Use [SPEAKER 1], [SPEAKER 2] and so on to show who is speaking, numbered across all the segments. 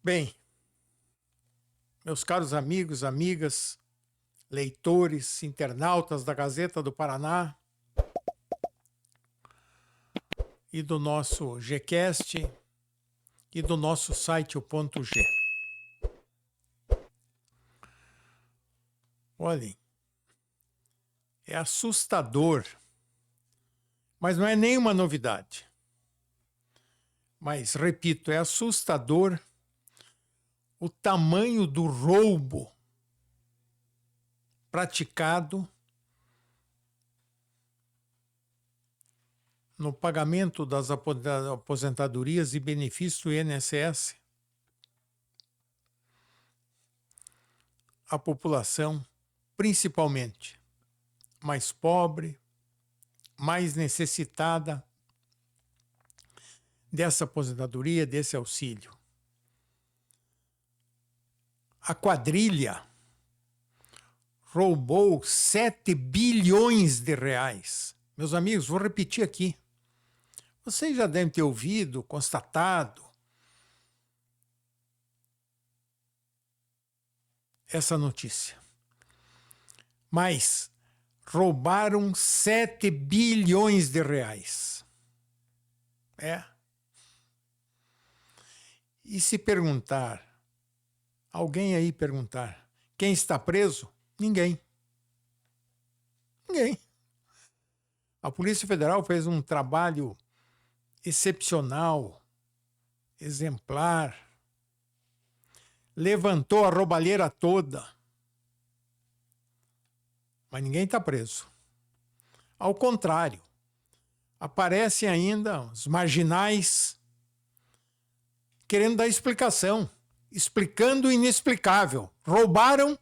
[SPEAKER 1] Bem, meus caros amigos, amigas, leitores, internautas da Gazeta do Paraná e do nosso Gcast e do nosso site o Ponto G. Olhem, é assustador, mas não é nenhuma novidade. Mas, repito, é assustador o tamanho do roubo praticado no pagamento das aposentadorias e benefícios do INSS à população, principalmente mais pobre, mais necessitada dessa aposentadoria, desse auxílio. A quadrilha roubou 7 bilhões de reais. Meus amigos, vou repetir aqui. Vocês já devem ter ouvido, constatado essa notícia. Mas roubaram 7 bilhões de reais. E se perguntar, alguém aí perguntar, quem está preso? Ninguém. Ninguém. A Polícia Federal fez um trabalho excepcional, exemplar, levantou a roubalheira toda, mas ninguém está preso. Ao contrário, aparecem ainda os marginais querendo dar explicação, explicando o inexplicável. Roubaram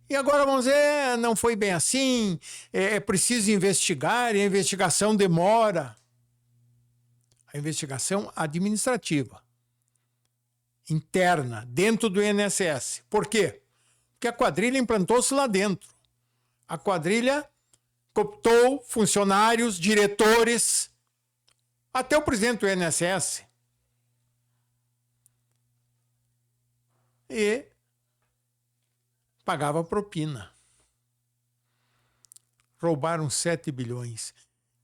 [SPEAKER 1] e agora vamos dizer, não foi bem assim, é preciso investigar e a investigação demora. A investigação administrativa, interna, dentro do INSS. Por quê? Porque a quadrilha implantou-se lá dentro. A quadrilha cooptou funcionários, diretores, até o presidente do INSS. E pagava propina. Roubaram 7 bilhões.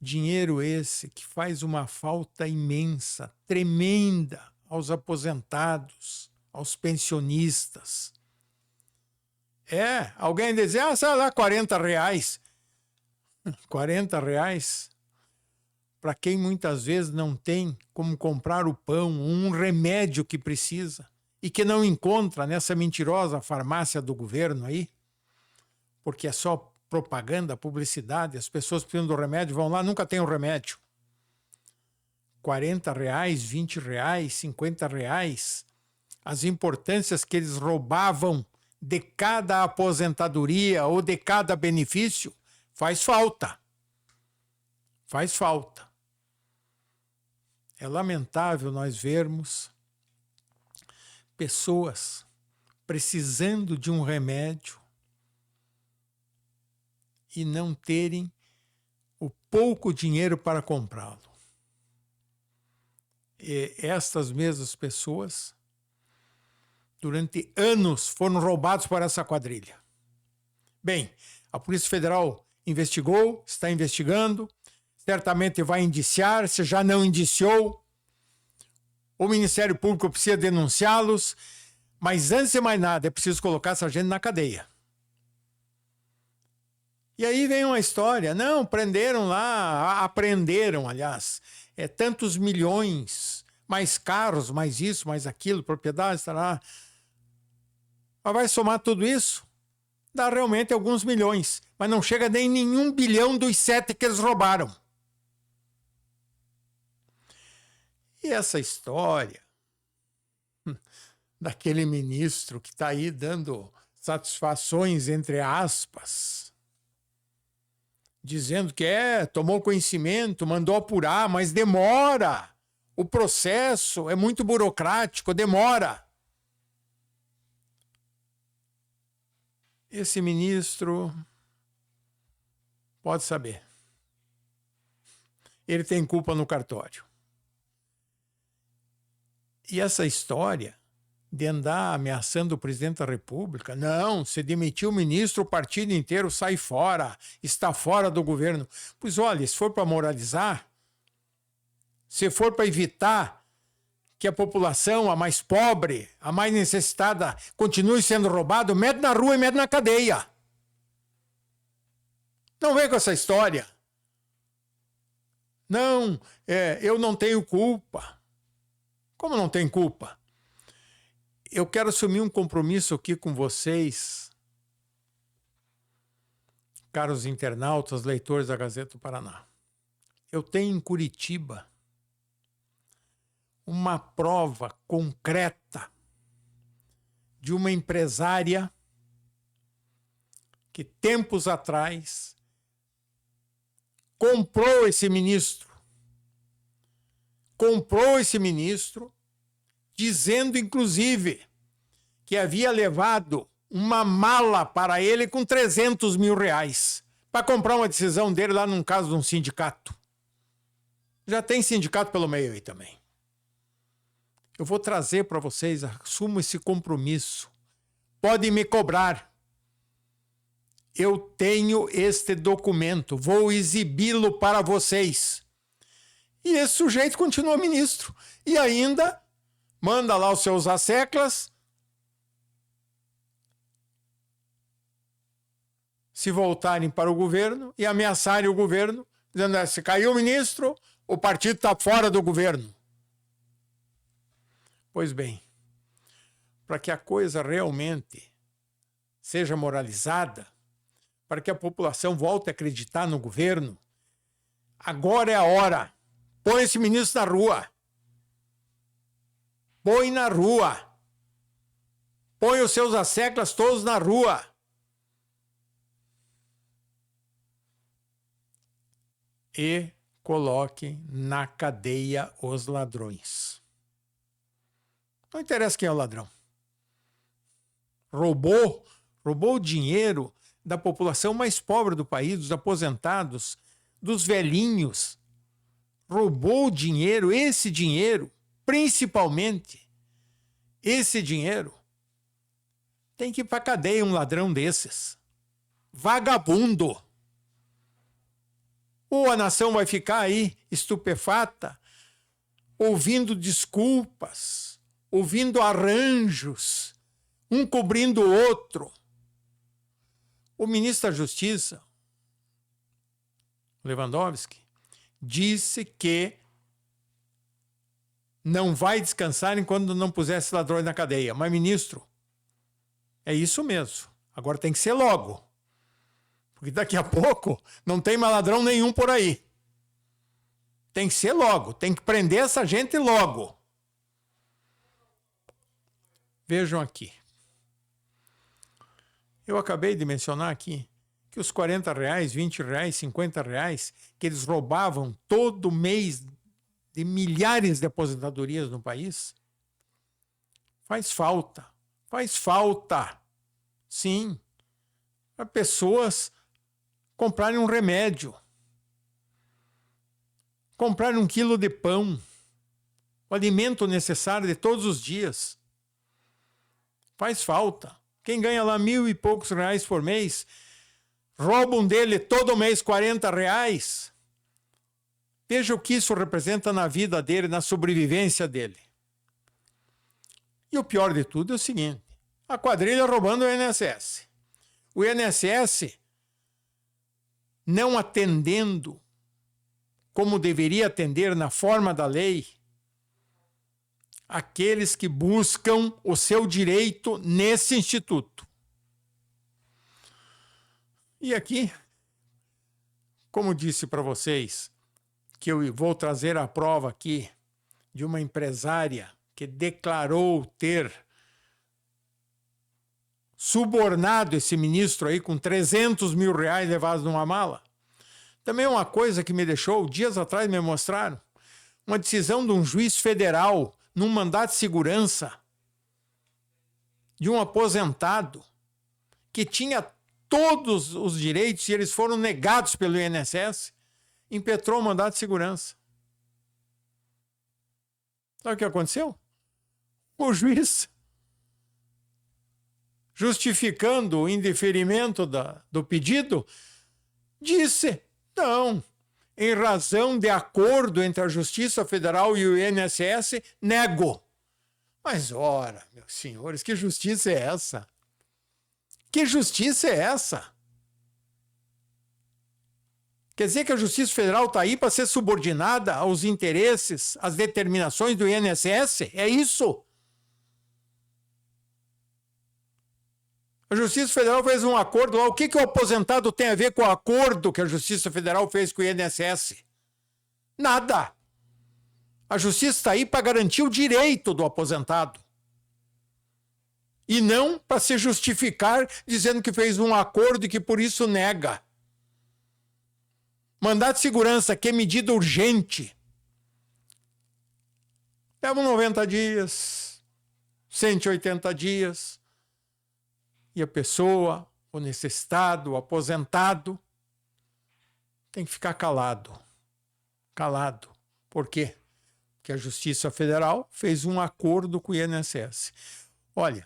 [SPEAKER 1] Dinheiro esse que faz uma falta imensa, tremenda aos aposentados, aos pensionistas. Alguém dizer, sei lá, 40 reais. 40 reais para quem muitas vezes não tem como comprar o pão, um remédio que precisa e que não encontra nessa mentirosa farmácia do governo aí, porque é só propaganda, publicidade, as pessoas precisam do remédio, vão lá, nunca tem o remédio. 40 reais, 20 reais, 50 reais, as importâncias que eles roubavam de cada aposentadoria ou de cada benefício, faz falta. Faz falta. É lamentável nós vermos pessoas precisando de um remédio e não terem o pouco dinheiro para comprá-lo. E estas mesmas pessoas, durante anos, foram roubados por essa quadrilha. Bem, a Polícia Federal investigou, está investigando, certamente vai indiciar, se já não indiciou, o Ministério Público precisa denunciá-los, mas antes de mais nada, é preciso colocar essa gente na cadeia. E aí vem uma história, não, prenderam lá, apreenderam, aliás, tantos milhões, mais carros, mais isso, mais aquilo, propriedades, tá lá. Mas vai somar tudo isso? Dá realmente alguns milhões, mas não chega nem nenhum bilhão dos 7 que eles roubaram. E essa história daquele ministro que está aí dando satisfações, entre aspas, dizendo que tomou conhecimento, mandou apurar, mas demora. O processo é muito burocrático, demora. Esse ministro pode saber. Ele tem culpa no cartório. E essa história de andar ameaçando o presidente da República. Não, se demitiu o ministro, o partido inteiro sai fora, está fora do governo. Pois olha, se for para moralizar, se for para evitar que a população, a mais pobre, a mais necessitada, continue sendo roubada, mete na rua e mete na cadeia. Não vem com essa história. Não, eu não tenho culpa. Como não tem culpa? Eu quero assumir um compromisso aqui com vocês, caros internautas, leitores da Gazeta do Paraná. Eu tenho em Curitiba uma prova concreta de uma empresária que tempos atrás comprou esse ministro, dizendo, inclusive, que havia levado uma mala para ele com 300 mil reais para comprar uma decisão dele lá num caso de um sindicato. Já tem sindicato pelo meio aí também. Eu vou trazer para vocês, assumo esse compromisso. Podem me cobrar. Eu tenho este documento, vou exibi-lo para vocês. E esse sujeito continua ministro. E ainda manda lá os seus asseclas se voltarem para o governo e ameaçarem o governo, dizendo: se caiu o ministro, o partido está fora do governo. Pois bem, para que a coisa realmente seja moralizada, para que a população volte a acreditar no governo, agora é a hora. Põe esse ministro na rua. Põe na rua. Põe os seus asseclas todos na rua. E coloque na cadeia os ladrões. Não interessa quem é o ladrão. Roubou o dinheiro da população mais pobre do país, dos aposentados, dos velhinhos. Roubou o dinheiro, esse dinheiro, principalmente, esse dinheiro, tem que ir para a cadeia um ladrão desses. Vagabundo. Ou a nação vai ficar aí estupefata, ouvindo desculpas, ouvindo arranjos, um cobrindo o outro. O ministro da Justiça, Lewandowski, disse que não vai descansar enquanto não pusesse ladrões na cadeia. Mas, ministro, é isso mesmo. Agora tem que ser logo. Porque daqui a pouco não tem mais ladrão nenhum por aí. Tem que ser logo. Tem que prender essa gente logo. Vejam aqui. Eu acabei de mencionar aqui que os R$40, R$20, R$50 que eles roubavam todo mês de milhares de aposentadorias no país, faz falta. Sim, para pessoas comprarem um remédio, comprarem 1 quilo de pão, o alimento necessário de todos os dias. Faz falta. Quem ganha lá 1.000 e poucos reais por mês, roubam dele todo mês R$40. Veja o que isso representa na vida dele, na sobrevivência dele. E o pior de tudo é o seguinte: a quadrilha roubando o INSS. O INSS não atendendo como deveria atender na forma da lei aqueles que buscam o seu direito nesse instituto. E aqui, como disse para vocês, que eu vou trazer a prova aqui de uma empresária que declarou ter subornado esse ministro aí com 300 mil reais levados numa mala. Também uma coisa que me deixou, dias atrás me mostraram, uma decisão de um juiz federal num mandato de segurança de um aposentado que tinha todos os direitos e eles foram negados pelo INSS, impetrou o mandato de segurança. Sabe o que aconteceu? O juiz justificando o indeferimento do pedido, disse: não, em razão de acordo entre a Justiça Federal e o INSS, nego. Mas, ora, meus senhores, que justiça é essa? Que justiça é essa? Quer dizer que a Justiça Federal está aí para ser subordinada aos interesses, às determinações do INSS? É isso? A Justiça Federal fez um acordo lá. O que o aposentado tem a ver com o acordo que a Justiça Federal fez com o INSS? Nada. A Justiça está aí para garantir o direito do aposentado. E não para se justificar dizendo que fez um acordo e que por isso nega. Mandado de segurança, que é medida urgente. Leva 90 dias, 180 dias. E a pessoa, o necessitado, o aposentado, tem que ficar calado. Calado. Por quê? Porque a Justiça Federal fez um acordo com o INSS. Olha,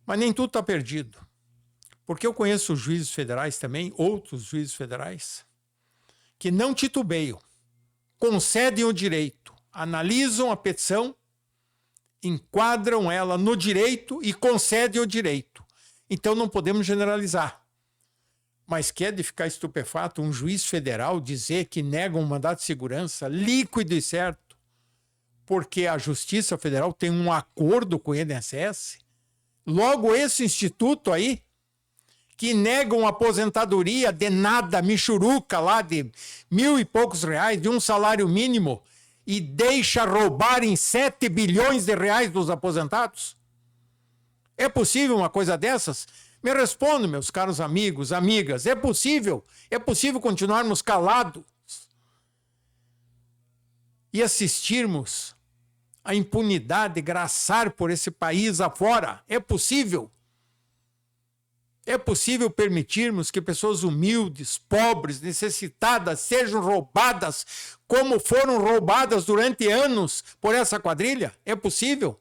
[SPEAKER 1] mas nem tudo está perdido. Porque eu conheço juízes federais também, outros juízes federais, que não titubeiam, concedem o direito, analisam a petição, enquadram ela no direito e concedem o direito. Então não podemos generalizar. Mas que é de ficar estupefato um juiz federal dizer que nega um mandado de segurança líquido e certo, porque a Justiça Federal tem um acordo com o INSS? Logo esse instituto aí, que nega uma aposentadoria de nada, michuruca lá de 1.000 e poucos reais, de um salário mínimo, e deixa roubarem 7 bilhões de reais dos aposentados? É possível uma coisa dessas? Me respondam, meus caros amigos, amigas, é possível? É possível continuarmos calados e assistirmos a impunidade graçar por esse país afora? É possível? É possível permitirmos que pessoas humildes, pobres, necessitadas sejam roubadas como foram roubadas durante anos por essa quadrilha? É possível?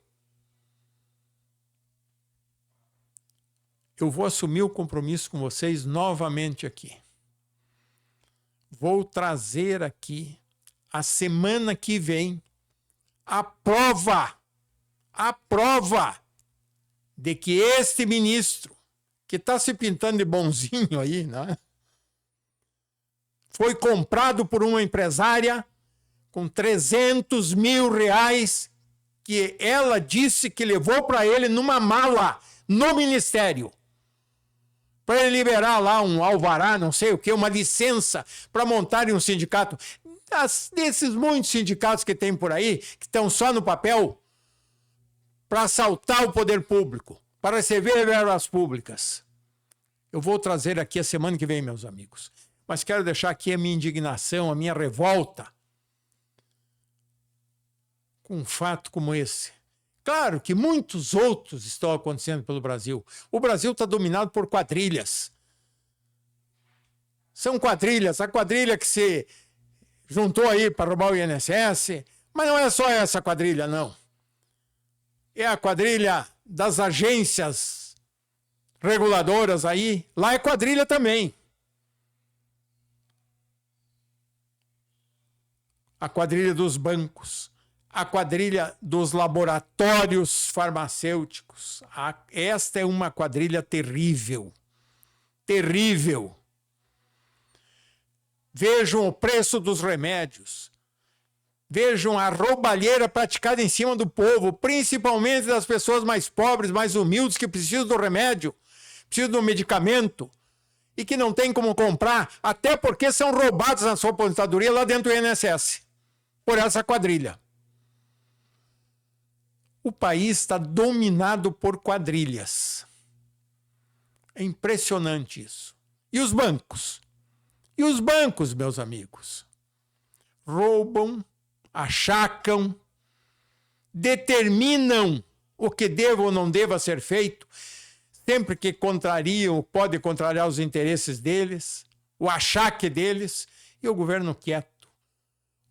[SPEAKER 1] Eu vou assumir o compromisso com vocês novamente aqui. Vou trazer aqui, a semana que vem, a prova de que este ministro, que está se pintando de bonzinho aí, né? Foi comprado por uma empresária com 300 mil reais que ela disse que levou para ele numa mala no ministério, para ele liberar lá um alvará, não sei o que, uma licença para montarem um sindicato. Desses muitos sindicatos que tem por aí, que estão só no papel, para assaltar o poder público, para receber verbas públicas. Eu vou trazer aqui a semana que vem, meus amigos. Mas quero deixar aqui a minha indignação, a minha revolta com um fato como esse. Claro que muitos outros estão acontecendo pelo Brasil. O Brasil está dominado por quadrilhas. São quadrilhas. A quadrilha que se juntou aí para roubar o INSS. Mas não é só essa quadrilha, não. É a quadrilha das agências reguladoras aí. Lá é quadrilha também. A quadrilha dos bancos. A quadrilha dos laboratórios farmacêuticos. Esta é uma quadrilha terrível. Terrível. Vejam o preço dos remédios. Vejam a roubalheira praticada em cima do povo, principalmente das pessoas mais pobres, mais humildes, que precisam do remédio, precisam do medicamento e que não tem como comprar, até porque são roubados na sua aposentadoria lá dentro do INSS, por essa quadrilha. O país está dominado por quadrilhas. É impressionante isso. E os bancos? E os bancos, meus amigos? Roubam, achacam, determinam o que deva ou não deva ser feito, sempre que contrariam, pode contrariar os interesses deles, o achaque deles, e o governo quieto.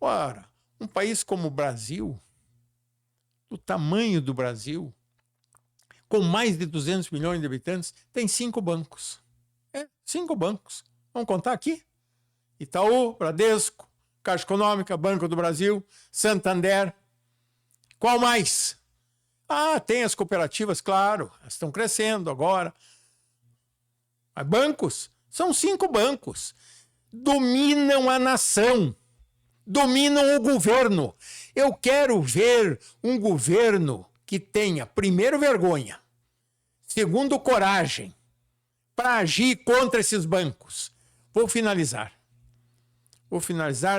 [SPEAKER 1] Ora, um país como o Brasil, do tamanho do Brasil, com mais de 200 milhões de habitantes, tem 5 bancos. 5 bancos. Vamos contar aqui? Itaú, Bradesco, Caixa Econômica, Banco do Brasil, Santander. Qual mais? Tem as cooperativas, claro, elas estão crescendo agora. Mas bancos? São 5 bancos. Dominam a nação. Dominam o governo. Eu quero ver um governo que tenha, primeiro, vergonha, segundo, coragem, para agir contra esses bancos. Vou finalizar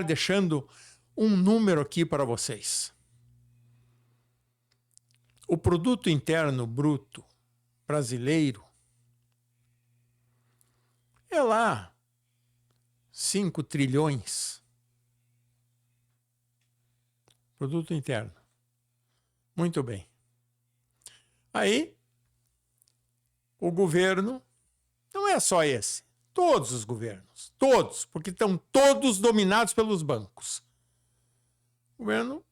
[SPEAKER 1] deixando um número aqui para vocês. O produto interno bruto brasileiro é lá 5 trilhões. Produto interno. Muito bem. Aí, o governo, não é só esse, todos os governos, todos, porque estão todos dominados pelos bancos. O governo,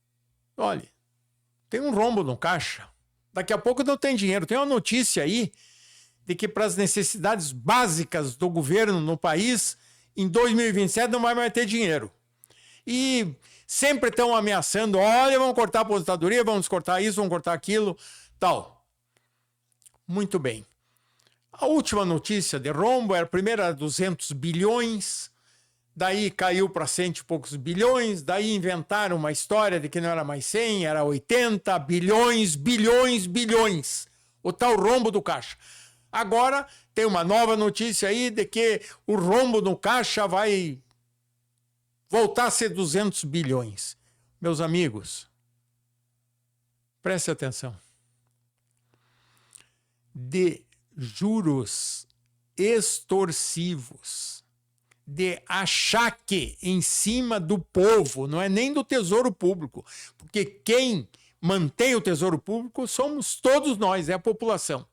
[SPEAKER 1] olha, tem um rombo no caixa, daqui a pouco não tem dinheiro. Tem uma notícia aí de que para as necessidades básicas do governo no país, em 2027 não vai mais ter dinheiro. E sempre estão ameaçando, olha, vamos cortar a aposentadoria, vamos cortar isso, vamos cortar aquilo, tal. Muito bem. A última notícia de rombo era, primeiro era 200 bilhões, daí caiu para 100 e poucos bilhões, daí inventaram uma história de que não era mais 100, era 80 bilhões, bilhões. O tal rombo do caixa. Agora tem uma nova notícia aí de que o rombo no caixa vai voltar a ser 200 bilhões. Meus amigos, preste atenção. De juros extorsivos, de achaque em cima do povo, não é nem do Tesouro Público, porque quem mantém o Tesouro Público somos todos nós, é a população.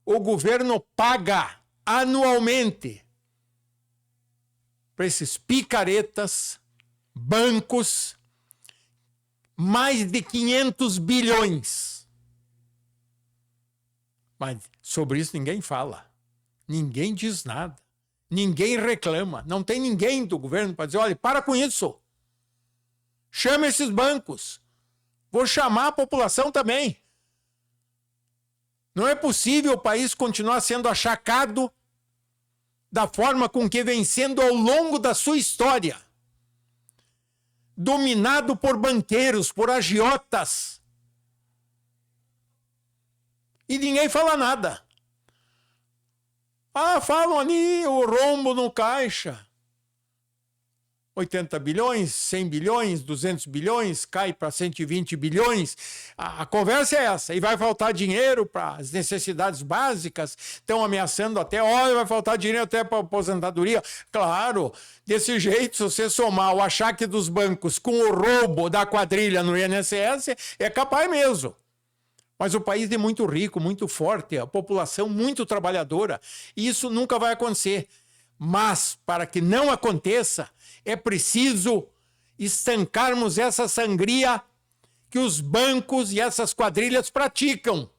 [SPEAKER 1] O governo paga anualmente para esses picaretas, bancos, mais de 500 bilhões. Mas sobre isso ninguém fala. Ninguém diz nada. Ninguém reclama. Não tem ninguém do governo para dizer, olha, para com isso. Chama esses bancos. Vou chamar a população também. Não é possível o país continuar sendo achacado da forma com que vem sendo ao longo da sua história. Dominado por banqueiros, por agiotas. E ninguém fala nada. Falam ali o rombo no caixa. 80 bilhões, 100 bilhões, 200 bilhões, cai para 120 bilhões. A conversa é essa. E vai faltar dinheiro para as necessidades básicas. Estão ameaçando até, olha, vai faltar dinheiro até para a aposentadoria. Claro, desse jeito, se você somar o achaque dos bancos com o roubo da quadrilha no INSS, é capaz mesmo. Mas o país é muito rico, muito forte, a população muito trabalhadora. E isso nunca vai acontecer. Mas, para que não aconteça, é preciso estancarmos essa sangria que os bancos e essas quadrilhas praticam.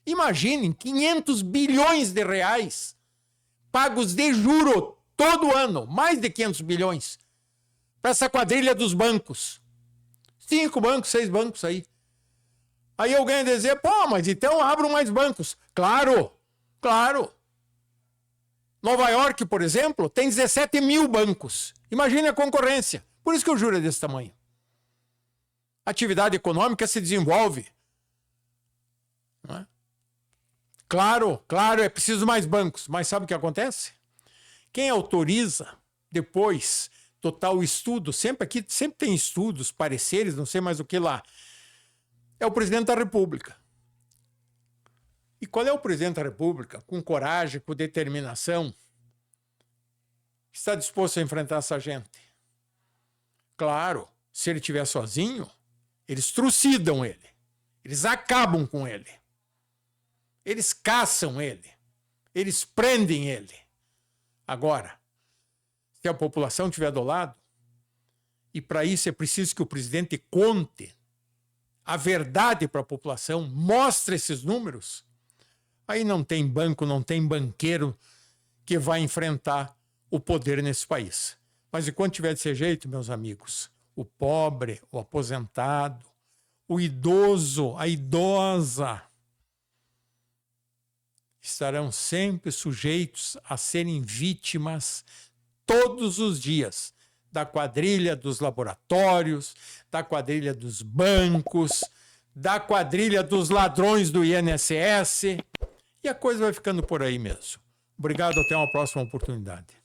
[SPEAKER 1] Imaginem, 500 bilhões de reais pagos de juro todo ano, mais de 500 bilhões, para essa quadrilha dos bancos. 5 bancos, 6 bancos aí. Aí alguém dizer, mas então abram mais bancos. Claro, claro. Nova York, por exemplo, tem 17 mil bancos. Imagine a concorrência. Por isso que o juro é desse tamanho. A atividade econômica se desenvolve. Não é? Claro, é preciso mais bancos. Mas sabe o que acontece? Quem autoriza depois total estudo, sempre tem estudos, pareceres, não sei mais o que lá, é o presidente da República. E qual é o presidente da República? Com coragem, com determinação, está disposto a enfrentar essa gente? Claro, se ele estiver sozinho, eles trucidam ele. Eles acabam com ele. Eles caçam ele. Eles prendem ele. Agora, se a população estiver do lado, e para isso é preciso que o presidente conte a verdade para a população, mostra esses números, aí não tem banco, não tem banqueiro que vai enfrentar o poder nesse país. Mas enquanto tiver desse jeito, meus amigos, o pobre, o aposentado, o idoso, a idosa, estarão sempre sujeitos a serem vítimas todos os dias da quadrilha dos laboratórios, da quadrilha dos bancos, da quadrilha dos ladrões do INSS, e a coisa vai ficando por aí mesmo. Obrigado, até uma próxima oportunidade.